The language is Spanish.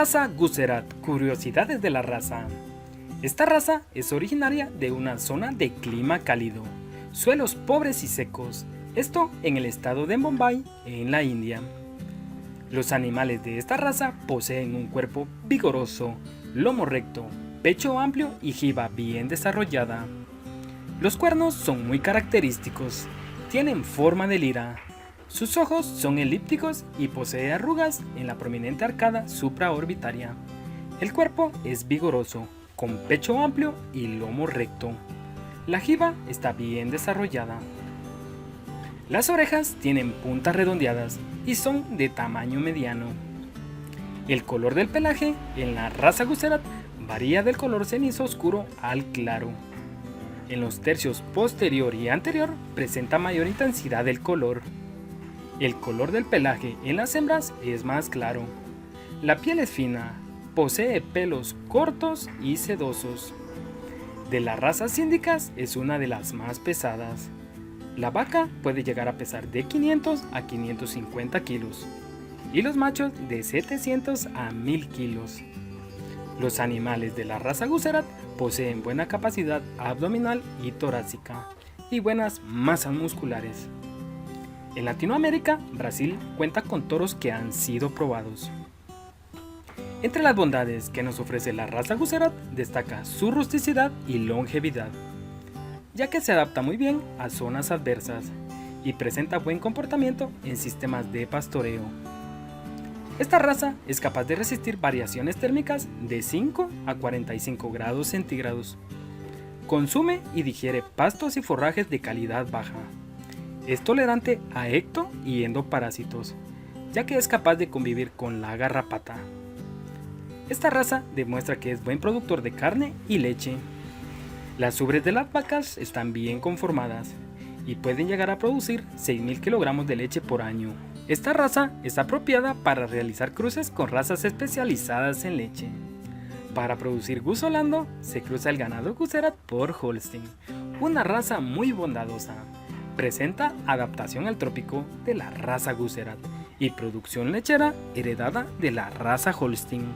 Raza Guzerat, curiosidades de la raza. Esta raza es originaria de una zona de clima cálido, suelos pobres y secos, esto en el estado de Bombay, en la India. Los animales de esta raza poseen un cuerpo vigoroso, lomo recto, pecho amplio y jiba bien desarrollada. Los cuernos son muy característicos, tienen forma de lira. Sus ojos son elípticos y posee arrugas en la prominente arcada supraorbitaria. El cuerpo es vigoroso, con pecho amplio y lomo recto. La jiba está bien desarrollada. Las orejas tienen puntas redondeadas y son de tamaño mediano. El color del pelaje en la raza Guzerat varía del color cenizo oscuro al claro. En los tercios posterior y anterior presenta mayor intensidad del color. El color del pelaje en las hembras es más claro. La piel es fina, posee pelos cortos y sedosos. De las razas índicas es una de las más pesadas. La vaca puede llegar a pesar de 500 a 550 kilos y los machos de 700 a 1000 kilos. Los animales de la raza Guzerat poseen buena capacidad abdominal y torácica y buenas masas musculares. En Latinoamérica, Brasil cuenta con toros que han sido probados. Entre las bondades que nos ofrece la raza Guzerat destaca su rusticidad y longevidad, ya que se adapta muy bien a zonas adversas y presenta buen comportamiento en sistemas de pastoreo. Esta raza es capaz de resistir variaciones térmicas de 5 a 45 grados centígrados. Consume y digiere pastos y forrajes de calidad baja. Es tolerante a ecto y endoparásitos, ya que es capaz de convivir con la garrapata. Esta raza demuestra que es buen productor de carne y leche. Las ubres de las vacas están bien conformadas y pueden llegar a producir 6.000 kilogramos de leche por año. Esta raza es apropiada para realizar cruces con razas especializadas en leche. Para producir Guzolando se cruza el ganado Guzerat por Holstein, una raza muy bondadosa. Presenta adaptación al trópico de la raza Guzerat y producción lechera heredada de la raza Holstein.